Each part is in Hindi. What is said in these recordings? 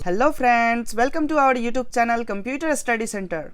Hello friends, welcome to our YouTube channel computer study centre.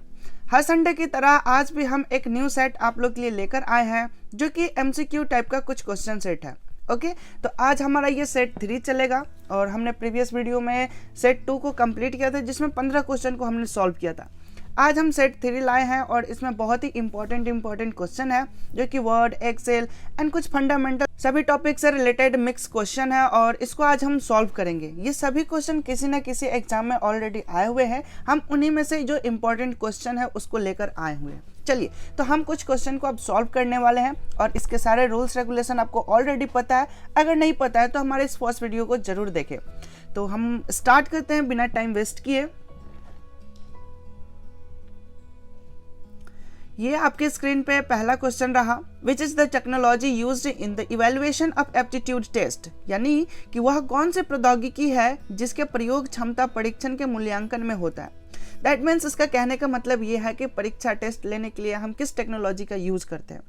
हर संडे की तरह आज भी हम एक न्यू सेट आप लोग के लिए लेकर आए हैं जो कि एमसीक्यू टाइप का कुछ क्वेश्चन सेट है। ओके, तो आज हमारा ये सेट 3 चलेगा और हमने प्रीवियस वीडियो में सेट 2 को कंप्लीट किया था जिसमें 15 क्वेश्चन को हमने सॉल्व किया था। आज हम सेट 3 लाए हैं और इसमें बहुत ही इंपॉर्टेंट क्वेश्चन है जो कि वर्ड, एक्सेल एंड कुछ फंडामेंटल सभी टॉपिक से रिलेटेड मिक्स क्वेश्चन है और इसको आज हम सॉल्व करेंगे। ये सभी क्वेश्चन किसी ना किसी एग्जाम में ऑलरेडी आए हुए हैं, हम उन्हीं में से जो इंपॉर्टेंट क्वेश्चन है उसको लेकर आए हुए हैं। चलिए, तो हम कुछ क्वेश्चन को अब सॉल्व करने वाले हैं और इसके सारे रूल्स रेगुलेशन आपको ऑलरेडी पता है। अगर नहीं पता है तो हमारे इस फर्स्ट वीडियो को जरूर देखें। तो हम स्टार्ट करते हैं बिना टाइम वेस्ट किए। ये आपके स्क्रीन पे पहला क्वेश्चन रहा, which is the technology used in the evaluation of aptitude test, यानी कि वह कौन सी प्रौद्योगिकी है जिसके प्रयोग क्षमता परीक्षण के मूल्यांकन में होता है। दैट मीन्स इसका कहने का मतलब ये है कि परीक्षा टेस्ट लेने के लिए हम किस टेक्नोलॉजी का यूज करते हैं।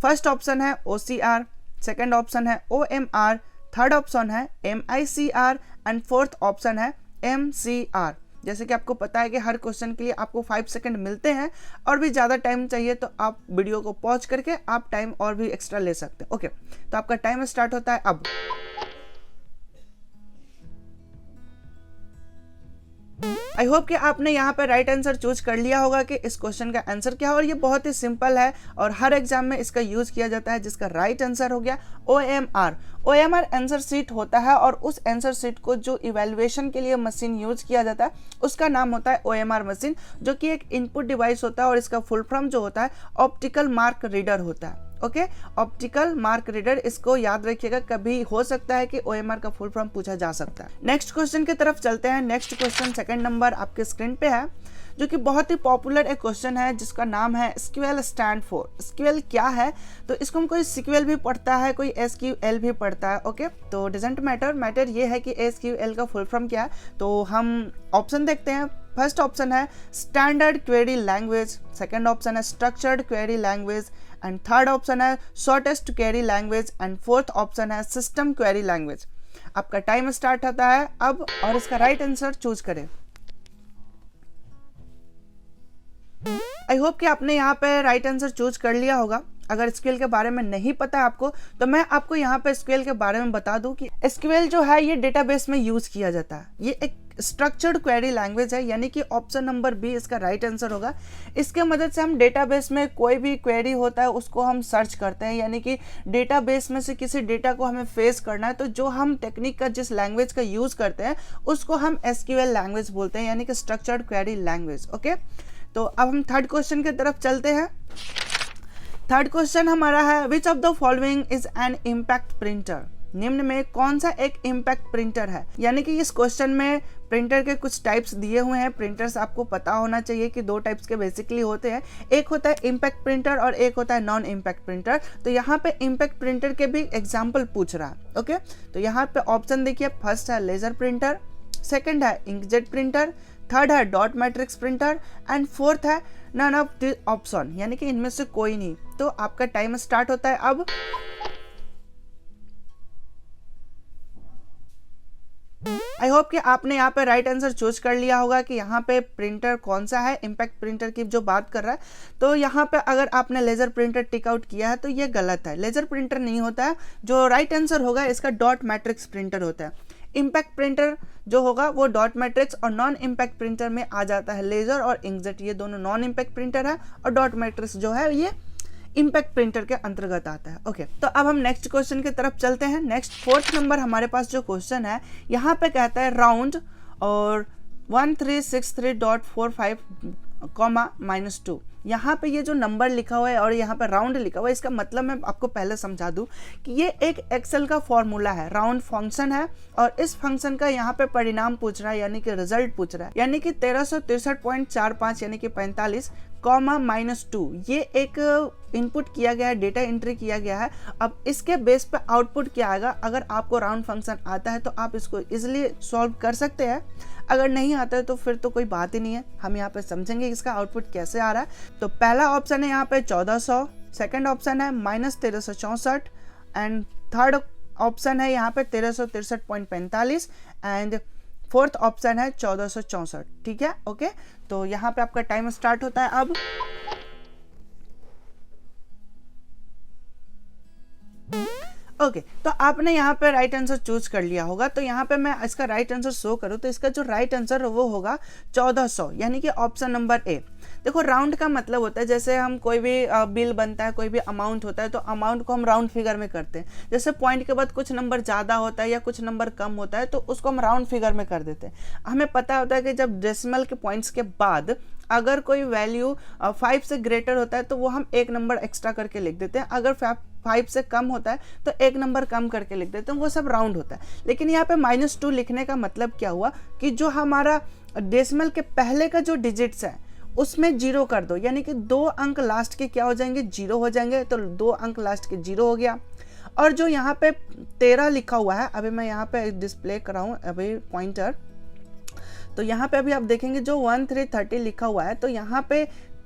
फर्स्ट ऑप्शन है OCR, सेकेंड ऑप्शन है OMR, थर्ड ऑप्शन है MICR एंड फोर्थ ऑप्शन है MCR। जैसे कि आपको पता है कि हर क्वेश्चन के लिए आपको 5 सेकंड मिलते हैं और भी ज़्यादा टाइम चाहिए तो आप वीडियो को पॉज करके आप टाइम और भी एक्स्ट्रा ले सकते हैं। ओके, तो आपका टाइम स्टार्ट होता है अब। आई होप कि आपने यहाँ पे राइट आंसर चूज कर लिया होगा कि इस क्वेश्चन का आंसर क्या है और ये बहुत ही सिंपल है और हर एग्जाम में इसका यूज किया जाता है, जिसका राइट आंसर हो गया OMR। OMR आंसर शीट होता है और उस आंसर शीट को जो इवैल्यूएशन के लिए मशीन यूज किया जाता है उसका नाम होता है OMR मशीन, जो कि एक इनपुट डिवाइस होता है और इसका फुल फॉर्म जो होता है ऑप्टिकल मार्क रीडर होता है। ओके, ऑप्टिकल मार्क रीडर, इसको याद रखिएगा, कभी हो सकता है कि OMR का फुल फॉर्म पूछा जा सकता है। नेक्स्ट क्वेश्चन की तरफ चलते हैं। नेक्स्ट क्वेश्चन सेकंड नंबर आपके स्क्रीन पे है, जो कि बहुत ही पॉपुलर एक क्वेश्चन है जिसका नाम है SQL स्टैंड फॉर। SQL क्या है, तो इसको हम कोई SQL भी पढ़ता है, कोई SQL भी पढ़ता है। ओके, तो डजेंट मैटर ये है कि SQL का फुल फॉर्म क्या है। तो हम ऑप्शन देखते हैं। फर्स्ट ऑप्शन है standard query language, second option है structured query language and third option है shortest query language and fourth option है सिस्टम क्वेरी लैंग्वेज। आपका टाइम स्टार्ट होता है अब और इसका राइट आंसर चूज करें। आई होप कि आपने यहाँ पे राइट आंसर चूज कर लिया होगा। अगर SQL के बारे में नहीं पता है आपको तो मैं आपको यहाँ पे SQL के बारे में बता दूं कि SQL जो है ये डेटाबेस में यूज किया जाता है। ये एक स्ट्रक्चर्ड क्वेरी लैंग्वेज है, यानी कि ऑप्शन नंबर बी इसका राइट आंसर होगा। इसके मदद से हम डेटाबेस में कोई भी क्वेरी होता है उसको हम सर्च करते हैं, यानी कि डेटाबेस में से किसी डेटा को हमें फेस करना है तो जो हम टेक्निक का जिस लैंग्वेज का यूज करते हैं उसको हम SQL लैंग्वेज बोलते हैं, यानी कि स्ट्रक्चर्ड क्वेरी लैंग्वेज। ओके, तो अब हम थर्ड क्वेश्चन की तरफ चलते हैं। थर्ड क्वेश्चन हमारा है, which of the following is an impact printer. निम्न में कौन सा एक इम्पैक्ट प्रिंटर है, यानी कि इस क्वेश्चन में प्रिंटर के कुछ टाइप्स दिए हुए हैं। प्रिंटर्स आपको पता होना चाहिए कि 2 टाइप्स के बेसिकली होते हैं, एक होता है इम्पैक्ट प्रिंटर और एक होता है नॉन इम्पैक्ट प्रिंटर। तो यहाँ पे इम्पैक्ट प्रिंटर के भी एग्जाम्पल पूछ रहा है। ओके, तो यहाँ पे ऑप्शन देखिए, फर्स्ट है लेजर प्रिंटर, सेकेंड है इंकजेट प्रिंटर, थर्ड है dot matrix printer and fourth है नन ऑफ द ऑप्शन, यानी कि इनमें से कोई नहीं। तो आपका टाइम स्टार्ट होता है अब। आई होप कि आपने यहाँ पे राइट आंसर चूज कर लिया होगा कि यहाँ पे प्रिंटर कौन सा है, इम्पैक्ट प्रिंटर की जो बात कर रहा है। तो यहाँ पे अगर आपने लेजर प्रिंटर टिक आउट किया है तो ये गलत है, लेजर प्रिंटर नहीं होता है। जो राइट आंसर होगा इसका डॉट मैट्रिक्स प्रिंटर होता है। इम्पैक्ट प्रिंटर जो होगा वो डॉट मैट्रिक्स और नॉन इम्पैक्ट प्रिंटर में आ जाता है। लेजर और इंकजेट ये दोनों नॉन इम्पैक्ट प्रिंटर है और डॉट मैट्रिक्स जो है ये इम्पैक्ट प्रिंटर के अंतर्गत आता है। ओके, तो अब हम नेक्स्ट क्वेश्चन की तरफ चलते हैं। नेक्स्ट फोर्थ नंबर हमारे पास जो क्वेश्चन है यहाँ पे कहता है राउंड और 1363.45 -2। यहाँ पे ये जो नंबर लिखा हुआ है और यहाँ पे राउंड लिखा हुआ है, इसका मतलब मैं आपको पहले समझा दूं कि ये एक एक्सेल का फॉर्मूला है, राउंड फंक्शन है और इस फंक्शन का यहाँ पे परिणाम पूछ रहा है, यानी कि रिजल्ट पूछ रहा है, यानी कि 1363.45 यानी कि 45 -2। ये एक इनपुट किया गया है, डेटा एंट्री किया गया है। अब इसके बेस पे आउटपुट क्या आएगा, अगर आपको राउंड फंक्शन आता है तो आप इसको इजिली सॉल्व कर सकते हैं, अगर नहीं आता है तो फिर तो कोई बात ही नहीं है। हम यहाँ पे समझेंगे इसका आउटपुट कैसे आ रहा है। तो पहला ऑप्शन है यहाँ पे 1400, सेकंड ऑप्शन है -1364 एंड थर्ड ऑप्शन है यहाँ पे 1363.45 एंड फोर्थ ऑप्शन है 1464, ठीक है। ओके, तो यहाँ पे आपका टाइम स्टार्ट होता है अब। ओके तो आपने यहाँ पे राइट आंसर चूज कर लिया होगा। तो यहाँ पे मैं इसका राइट आंसर शो करूँ तो इसका जो राइट आंसर वो होगा 1400, यानी कि ऑप्शन नंबर ए। देखो राउंड का मतलब होता है, जैसे हम कोई भी बिल बनता है, कोई भी अमाउंट होता है तो अमाउंट को हम राउंड फिगर में करते हैं। जैसे पॉइंट के बाद कुछ नंबर ज़्यादा होता है या कुछ नंबर कम होता है तो उसको हम राउंड फिगर में कर देते हैं। हमें पता होता है कि जब डेसिमल के पॉइंट्स के बाद अगर कोई वैल्यू 5 से ग्रेटर होता है तो वो हम एक नंबर एक्स्ट्रा करके लिख देते हैं। अगर 5 से कम होता है तो एक नंबर कम करके लिख देते हैं, वो सब राउंड होता है। लेकिन यहाँ पे -2 लिखने का मतलब क्या हुआ कि जो हमारा डेसिमल के पहले का जो डिजिट्स है उसमें 0 कर दो, यानी कि 2 अंक लास्ट के क्या हो जाएंगे, 0 हो जाएंगे। तो 2 अंक लास्ट के 0 हो गया। और जो यहाँ पे 13 लिखा हुआ है, अभी मैं यहाँ पे डिस्प्ले कराऊँ अभी पॉइंटर, तो यहाँ पे अभी आप देखेंगे जो 1330 लिखा हुआ है, तो यहाँ पे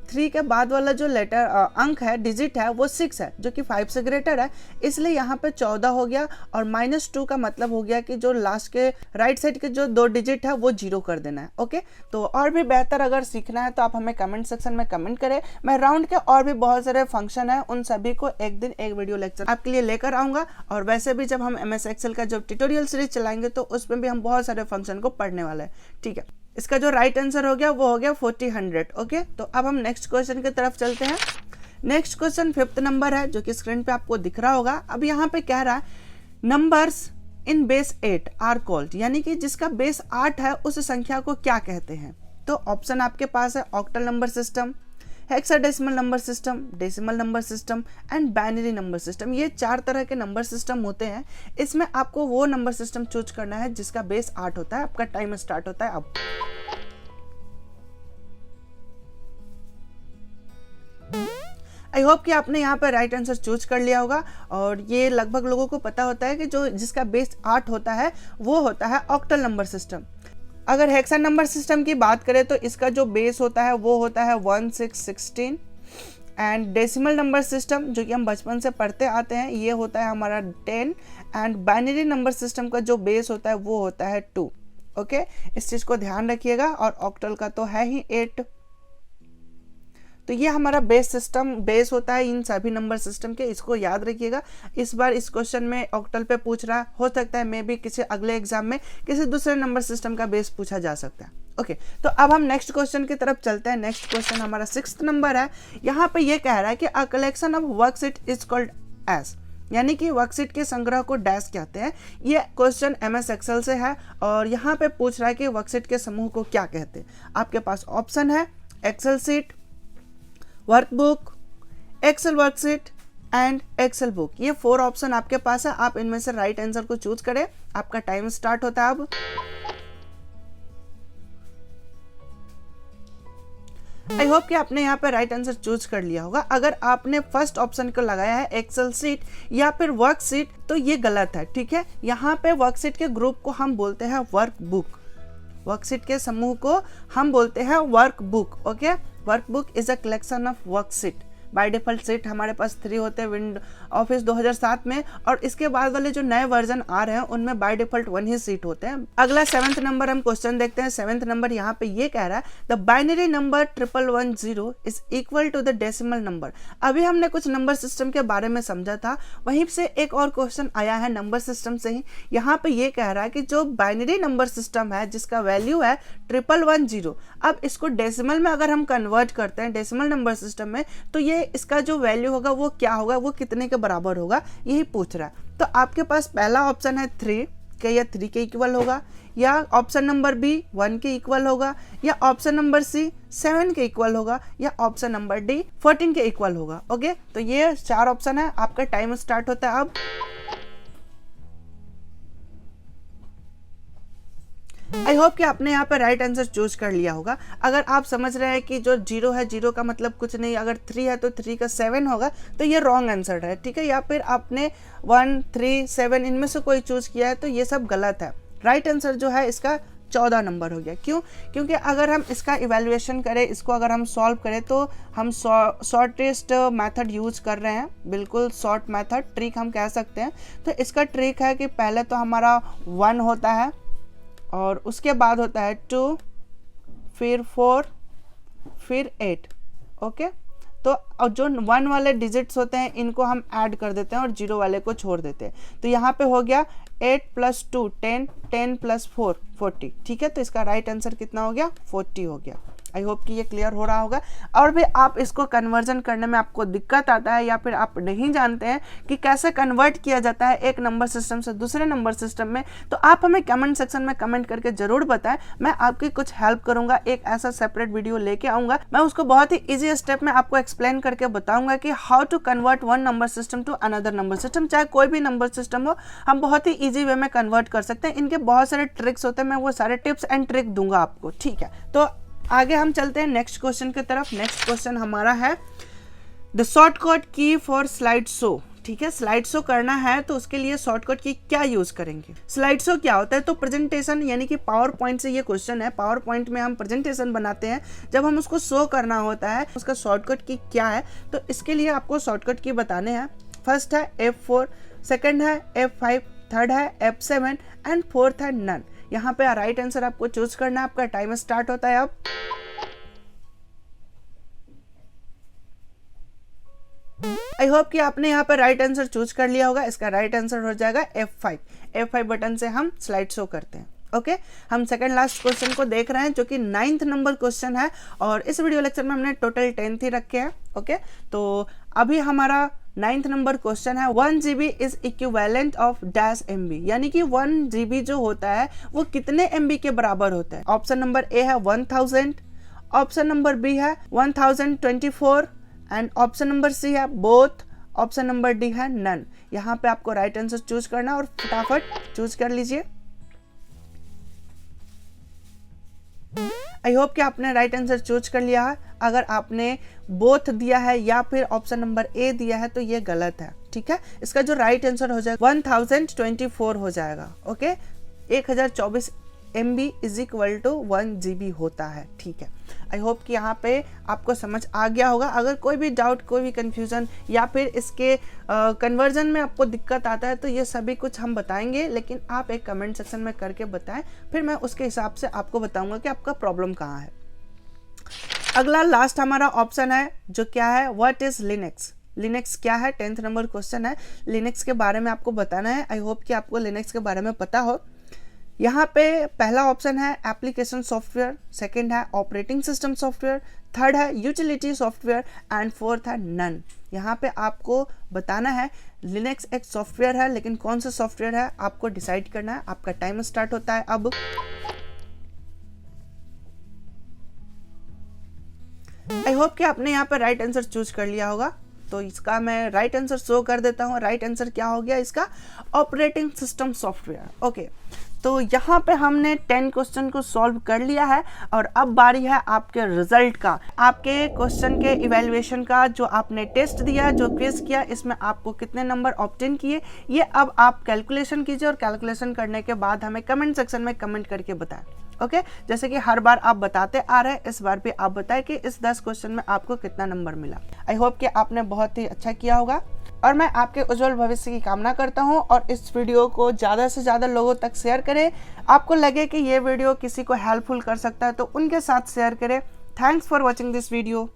3 के बाद वाला जो लेटर अंक है, डिजिट है, वो 6 है, जो कि 5 से ग्रेटर है, इसलिए यहाँ पे 14 हो गया। और -2 का मतलब हो गया कि जो लास्ट के राइट साइड के जो 2 डिजिट है वो 0 कर देना है। ओके, तो और भी बेहतर अगर सीखना है तो आप हमें कमेंट सेक्शन में कमेंट करें। मैं राउंड के और भी बहुत सारे फंक्शन है, उन सभी को एक दिन एक वीडियो लेक्चर आपके लिए लेकर आऊंगा। और वैसे भी जब हम MS एक्सेल का जब ट्यूटोरियल सीरीज चलाएंगे तो उसमें भी हम बहुत सारे फंक्शन को पढ़ने वाले हैं, ठीक है। इसका जो राइट आंसर हो गया वो हो गया 4000। ओके, तो अब हम नेक्स्ट क्वेश्चन की तरफ चलते हैं। नेक्स्ट क्वेश्चन 5th नंबर है, जो कि स्क्रीन पे आपको दिख रहा होगा। अब यहाँ पे कह रहा है numbers in base 8 are called, यानी कि जिसका बेस 8 है उस संख्या को क्या कहते हैं। तो ऑप्शन आपके पास है octal number system, hexadecimal number system, decimal number system and binary number system. ये 4 तरह के नंबर सिस्टम होते हैं। इसमें आपको वो नंबर सिस्टम चूज करना है जिसका बेस 8 होता है। आपका टाइम स्टार्ट होता है अब। आई होप कि आपने यहाँ पर राइट आंसर चूज कर लिया होगा। और ये लगभग लोगों को पता होता है कि जो जिसका बेस 8 होता है वो होता है ऑक्टल नंबर सिस्टम। अगर हेक्सा नंबर सिस्टम की बात करें तो इसका जो बेस होता है वो होता है 1616। एंड डेसिमल नंबर सिस्टम, जो कि हम बचपन से पढ़ते आते हैं, ये होता है हमारा 10। एंड बाइनरी नंबर सिस्टम का जो बेस होता है वो होता है 2। ओके, इस चीज़ को ध्यान रखिएगा। और ऑक्टल का तो है ही 8। तो ये हमारा बेस होता है इन सभी नंबर सिस्टम के, इसको याद रखिएगा। इस बार इस क्वेश्चन में ऑक्टल पे पूछ रहा हो सकता है, मे भी किसी अगले एग्जाम में किसी दूसरे नंबर सिस्टम का बेस पूछा जा सकता है। ओके, तो अब हम नेक्स्ट क्वेश्चन की तरफ चलते हैं। नेक्स्ट क्वेश्चन हमारा 6th नंबर है। यहाँ पे ये कह रहा है कि a collection of worksheet is called as, यानी कि वर्कशीट के संग्रह को डैश कहते हैं। ये क्वेश्चन MS एक्सेल से है और यहाँ पे पूछ रहा है कि वर्कशीट के समूह को क्या कहते हैं। आपके पास ऑप्शन है Excel sheet, workbook, Excel worksheet and Excel book. ये 4 ऑप्शन आपके पास है। आप इनमें से राइट आंसर को चूज करें। आपका टाइम स्टार्ट होता है अब। आई होप कि आपने यहाँ पे राइट आंसर चूज कर लिया होगा। अगर आपने फर्स्ट ऑप्शन को लगाया है एक्सेल सीट या फिर वर्कशीट तो ये गलत है, ठीक है। यहाँ पे वर्कशीट के ग्रुप को हम बोलते हैं वर्कबुक, वर्कशीट के समूह को हम बोलते हैं workbook. Okay, workbook is a collection of worksheet. By default seat हमारे पास 3 होते हैं विंडो ऑफिस 2007 में, और इसके बाद वाले जो नए वर्जन आ रहे हैं उनमें बाय डिफॉल्ट 1 ही सीट होते हैं। अगला 7th नंबर हम क्वेश्चन देखते हैं। 7th नंबर यहाँ पे ये कह रहा है the binary number 1110 is equal to the decimal number. अभी हमने कुछ नंबर सिस्टम के बारे में समझा था, वहीं से एक और क्वेश्चन आया है नंबर सिस्टम से ही। यहाँ पे ये कह रहा है कि जो बाइनरी नंबर सिस्टम है जिसका वैल्यू है 1110, अब इसको डेसिमल में अगर हम कन्वर्ट करते हैं डेसिमल नंबर सिस्टम में, तो ये इसका जो वैल्यू होगा वो क्या होगा, वो कितने के बराबर होगा, यही पूछ रहा है। तो आपके पास पहला ऑप्शन है 3, क्या यह 3 के इक्वल होगा, या ऑप्शन नंबर बी 1 के इक्वल होगा, या ऑप्शन नंबर सी 7 के इक्वल होगा, या ऑप्शन नंबर डी 14 के इक्वल होगा। ओके, तो ये 4 ऑप्शन है। आपका टाइम स्टार्ट होता है अब। आई होप कि आपने यहाँ पे राइट आंसर चूज कर लिया होगा। अगर आप समझ रहे हैं कि जो 0 है 0 का मतलब कुछ नहीं, अगर 3 है तो 3 का 7 होगा, तो ये रॉन्ग आंसर है, ठीक है। या फिर आपने 1, 3, 7 इनमें से कोई चूज किया है तो ये सब गलत है। राइट आंसर जो है इसका 14 नंबर हो गया। क्यों? क्योंकि अगर हम इसका इवैल्यूएशन करें, इसको अगर हम सॉल्व करें तो हम शॉर्टेस्ट मेथड यूज कर रहे हैं, बिल्कुल शॉर्ट मेथड, ट्रिक हम कह सकते हैं। तो इसका ट्रिक है कि पहले तो हमारा 1 होता है, और उसके बाद होता है 2, फिर 4, फिर 8। ओके, तो जो 1 वाले डिजिट्स होते हैं इनको हम ऐड कर देते हैं और 0 वाले को छोड़ देते हैं। तो यहाँ पे हो गया 8 + 2 10, 10 + 4 40। ठीक है, तो इसका राइट आंसर कितना हो गया? 40 हो गया। आई होप कि ये क्लियर हो रहा होगा। और भी आप इसको कन्वर्जन करने में आपको दिक्कत आता है या फिर आप नहीं जानते हैं कि कैसे कन्वर्ट किया जाता है एक नंबर सिस्टम से दूसरे नंबर सिस्टम में, तो आप हमें कमेंट सेक्शन में कमेंट करके जरूर बताएं। मैं आपकी कुछ हेल्प करूंगा, एक ऐसा सेपरेट वीडियो लेके आऊंगा। मैं उसको बहुत ही ईजी स्टेप में आपको एक्सप्लेन करके बताऊंगा कि how to convert one number system to another number system. चाहे कोई भी नंबर सिस्टम हो, हम बहुत ही ईजी वे में कन्वर्ट कर सकते हैं। इनके बहुत सारे ट्रिक्स होते हैं, मैं वो सारे टिप्स एंड ट्रिक दूंगा आपको। ठीक है, तो आगे हम चलते हैं नेक्स्ट क्वेश्चन की तरफ। नेक्स्ट क्वेश्चन हमारा है द शॉर्टकट की फॉर स्लाइड शो। ठीक है, स्लाइड शो करना है तो उसके लिए शॉर्टकट की क्या यूज करेंगे? स्लाइड शो क्या होता है? तो प्रेजेंटेशन यानी कि पावर पॉइंट से ये क्वेश्चन है। पावर पॉइंट में हम प्रेजेंटेशन बनाते हैं, जब हम उसको शो करना होता है उसका शॉर्टकट की क्या है, तो इसके लिए आपको शॉर्टकट की बताने हैं। फर्स्ट है F4, सेकेंड है F5, थर्ड है F7 एंड फोर्थ है नन। यहाँ पे राइट आंसर आपको चूज करना है। आपका टाइम स्टार्ट होता है अब। आई होप कि आपने यहाँ पर राइट आंसर चूज कर लिया होगा। इसका राइट आंसर हो जाएगा F5। F5 बटन से हम स्लाइड शो करते हैं। ओके, हम सेकंड लास्ट क्वेश्चन को देख रहे हैं जो कि 9th नंबर क्वेश्चन है और इस वीडियो लेक्चर में हमने टोटल 10th ही रखे हैं। ओके, तो अभी हमारा 9th नंबर क्वेश्चन है 1 GB is equivalent of dash MB, यानी कि 1 GB जो होता है वो कितने MB के बराबर होता है? ऑप्शन नंबर ए है 1000, ऑप्शन नंबर बी है 1024 एंड ऑप्शन नंबर सी है बोथ, ऑप्शन नंबर डी है नन। यहाँ पे आपको राइट आंसर चूज करना और फटाफट चूज कर लीजिए। आई होप कि आपने राइट आंसर चूज कर लिया है। अगर आपने बोथ दिया है या फिर ऑप्शन नंबर ए दिया है तो ये गलत है। ठीक है, इसका जो राइट आंसर हो जाएगा 1024 हो जाएगा। Okay, 1024 MB is equal to 1 GB होता है। ठीक है, आई होप कि यहाँ पे आपको समझ आ गया होगा। अगर कोई भी डाउट, कोई भी कंफ्यूजन या फिर इसके कन्वर्जन में आपको दिक्कत आता है तो ये सभी कुछ हम बताएंगे, लेकिन आप एक कमेंट सेक्शन में करके बताएं, फिर मैं उसके हिसाब से आपको बताऊंगा कि आपका प्रॉब्लम कहाँ है। अगला लास्ट हमारा ऑप्शन है जो क्या है, व्हाट इज लिनक्स। लिनक्स क्या है? 10th नंबर क्वेश्चन है। लिनक्स के बारे में आपको बताना है। आई होप कि आपको लिनक्स के बारे में पता हो। यहाँ पे पहला ऑप्शन है एप्लीकेशन सॉफ्टवेयर, सेकंड है ऑपरेटिंग सिस्टम सॉफ्टवेयर, थर्ड है यूटिलिटी सॉफ्टवेयर एंड फोर्थ है नन। यहाँ पे आपको बताना है लिनक्स एक सॉफ्टवेयर है, लेकिन कौन सा सॉफ्टवेयर है आपको डिसाइड करना है। आपका टाइम स्टार्ट होता है अब। आई होप कि आपने यहाँ पे राइट आंसर चूज कर लिया होगा। तो इसका मैं राइट आंसर शो कर देता हूँ। राइट आंसर क्या हो गया इसका? Operating system software. ओके, तो यहाँ पे हमने 10 क्वेश्चन को सॉल्व कर लिया है और अब बारी है आपके रिजल्ट का, आपके क्वेश्चन के इवैल्यूएशन का। जो आपने टेस्ट दिया, जो क्विज किया, इसमें आपको कितने नंबर ऑब्टेन किए, ये अब आप कैलकुलेशन कीजिए और कैलकुलेशन करने के बाद हमें कमेंट सेक्शन में कमेंट करके बताएं। ओके, जैसे कि हर बार आप बताते आ रहे हैं, इस बार भी आप बताएं कि इस 10 क्वेश्चन में आपको कितना नंबर मिला। आई होप कि आपने बहुत ही अच्छा किया होगा और मैं आपके उज्जवल भविष्य की कामना करता हूं। और इस वीडियो को ज़्यादा से ज़्यादा लोगों तक शेयर करें। आपको लगे कि ये वीडियो किसी को हेल्पफुल कर सकता है तो उनके साथ शेयर करें। Thanks for watching this video.